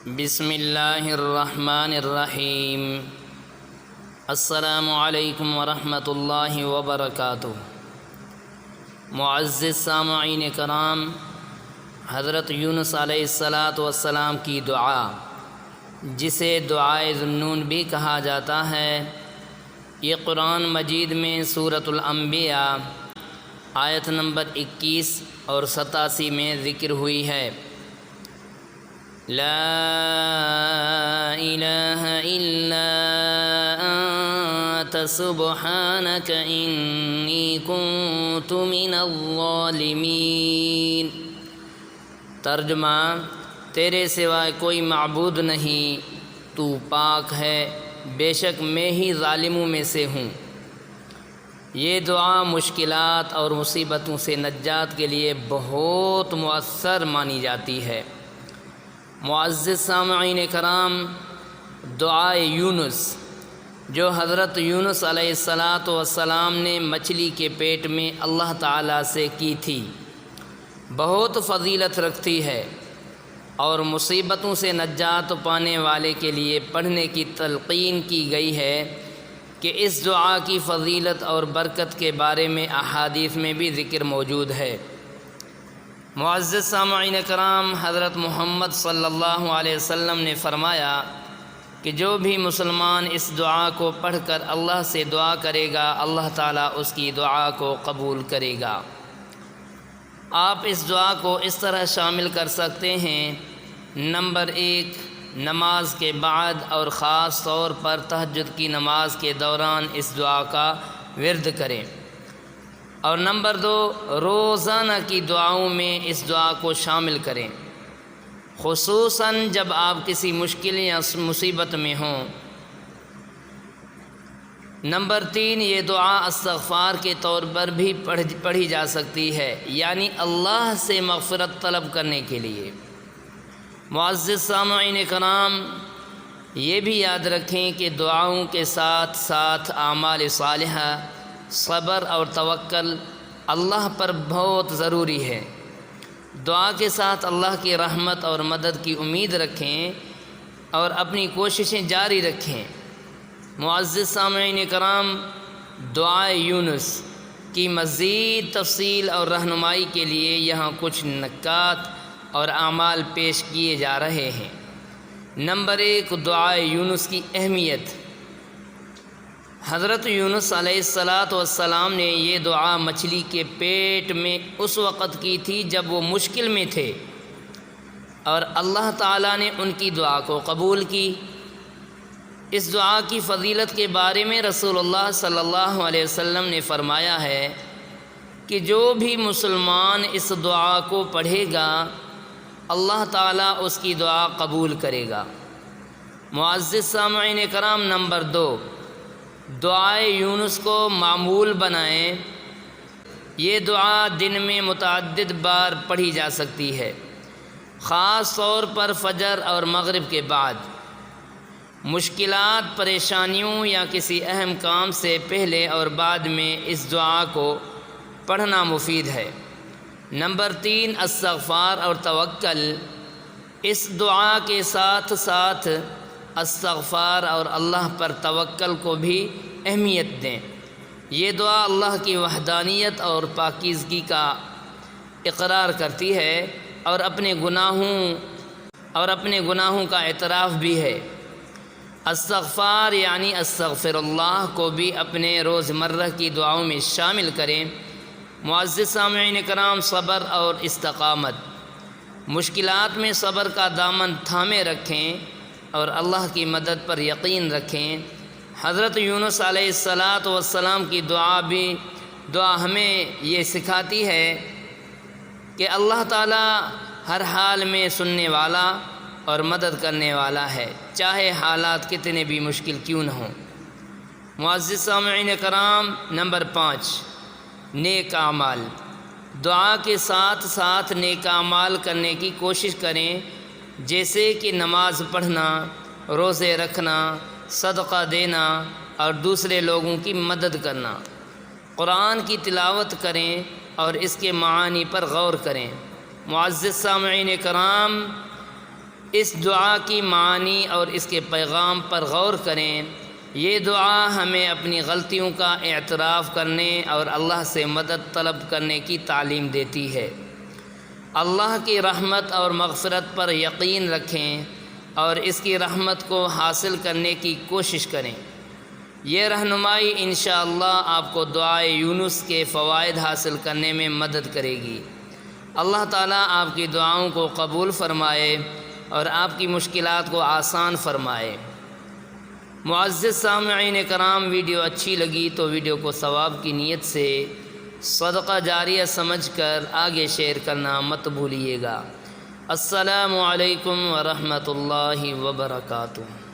بسم اللہ الرحمن الرحیم۔ السلام علیکم ورحمۃ اللہ وبرکاتہ۔ معزز سامعین کرام، حضرت یونس علیہ السلام کی دعا، جسے دعائے ذوالنون بھی کہا جاتا ہے، یہ قرآن مجید میں سورۃ الانبیاء آیت نمبر 21 اور 87 میں ذکر ہوئی ہے۔ لا الہ الا انت سبحانک انی کنت من الظالمین۔ ترجمہ: تیرے سوائے کوئی معبود نہیں، تو پاک ہے، بے شک میں ہی ظالموں میں سے ہوں۔ یہ دعا مشکلات اور مصیبتوں سے نجات کے لیے بہت مؤثر مانی جاتی ہے۔ معزز سامعین کرام، دعائے یونس جو حضرت یونس علیہ السلام نے مچھلی کے پیٹ میں اللہ تعالیٰ سے کی تھی، بہت فضیلت رکھتی ہے اور مصیبتوں سے نجات پانے والے کے لیے پڑھنے کی تلقین کی گئی ہے کہ اس دعا کی فضیلت اور برکت کے بارے میں احادیث میں بھی ذکر موجود ہے۔ معزز سامعین کرام، حضرت محمد صلی اللہ علیہ وسلم نے فرمایا کہ جو بھی مسلمان اس دعا کو پڑھ کر اللہ سے دعا کرے گا، اللہ تعالیٰ اس کی دعا کو قبول کرے گا۔ آپ اس دعا کو اس طرح شامل کر سکتے ہیں: نمبر 1، نماز کے بعد اور خاص طور پر تہجد کی نماز کے دوران اس دعا کا ورد کریں، اور نمبر 2، روزانہ کی دعاؤں میں اس دعا کو شامل کریں، خصوصاً جب آپ کسی مشکل یا مصیبت میں ہوں۔ نمبر 3، یہ دعا استغفار کے طور پر بھی پڑھی جا سکتی ہے، یعنی اللہ سے مغفرت طلب کرنے کے لیے۔ معزز سامعین کرام، یہ بھی یاد رکھیں کہ دعاؤں کے ساتھ ساتھ اعمال صالحہ، صبر اور توکل اللہ پر بہت ضروری ہے۔ دعا کے ساتھ اللہ کی رحمت اور مدد کی امید رکھیں اور اپنی کوششیں جاری رکھیں۔ معزز سامعین کرام، دعائے یونس کی مزید تفصیل اور رہنمائی کے لیے یہاں کچھ نکات اور اعمال پیش کیے جا رہے ہیں۔ نمبر 1، دعائے یونس کی اہمیت۔ حضرت یونس علیہ السلام نے یہ دعا مچھلی کے پیٹ میں اس وقت کی تھی جب وہ مشکل میں تھے، اور اللہ تعالیٰ نے ان کی دعا کو قبول کی۔ اس دعا کی فضیلت کے بارے میں رسول اللہ صلی اللہ علیہ وسلم نے فرمایا ہے کہ جو بھی مسلمان اس دعا کو پڑھے گا، اللہ تعالیٰ اس کی دعا قبول کرے گا۔ معزز سامعین کرام، نمبر 2، دعائے یونس کو معمول بنائیں۔ یہ دعا دن میں متعدد بار پڑھی جا سکتی ہے، خاص طور پر فجر اور مغرب کے بعد، مشکلات، پریشانیوں یا کسی اہم کام سے پہلے اور بعد میں اس دعا کو پڑھنا مفید ہے۔ نمبر 3، استغفار اور توکل۔ اس دعا کے ساتھ ساتھ استغفار اور اللہ پر توکل کو بھی اہمیت دیں۔ یہ دعا اللہ کی وحدانیت اور پاکیزگی کا اقرار کرتی ہے اور اپنے گناہوں کا اعتراف بھی ہے۔ استغفار یعنی استغفر اللہ کو بھی اپنے روزمرہ کی دعاؤں میں شامل کریں۔ معزز سامعین کرام، صبر اور استقامت۔ مشکلات میں صبر کا دامن تھامے رکھیں اور اللہ کی مدد پر یقین رکھیں۔ حضرت یونس علیہ السلام کی دعا ہمیں یہ سکھاتی ہے کہ اللہ تعالیٰ ہر حال میں سننے والا اور مدد کرنے والا ہے، چاہے حالات کتنے بھی مشکل کیوں نہ ہوں۔ معزز سامعین کرام، نمبر 5، نیک اعمال۔ دعا کے ساتھ ساتھ نیک اعمال کرنے کی کوشش کریں، جیسے کہ نماز پڑھنا، روزے رکھنا، صدقہ دینا اور دوسرے لوگوں کی مدد کرنا۔ قرآن کی تلاوت کریں اور اس کے معانی پر غور کریں۔ معزز سامعین کرام، اس دعا کی معنی اور اس کے پیغام پر غور کریں۔ یہ دعا ہمیں اپنی غلطیوں کا اعتراف کرنے اور اللہ سے مدد طلب کرنے کی تعلیم دیتی ہے۔ اللہ کی رحمت اور مغفرت پر یقین رکھیں اور اس کی رحمت کو حاصل کرنے کی کوشش کریں۔ یہ رہنمائی انشاءاللہ آپ کو دعائے یونس کے فوائد حاصل کرنے میں مدد کرے گی۔ اللہ تعالیٰ آپ کی دعاؤں کو قبول فرمائے اور آپ کی مشکلات کو آسان فرمائے۔ معزز سامعین کرام، ویڈیو اچھی لگی تو ویڈیو کو ثواب کی نیت سے صدقہ جاریہ سمجھ کر آگے شیئر کرنا مت بھولیے گا۔ السلام علیکم ورحمۃ اللہ وبرکاتہ۔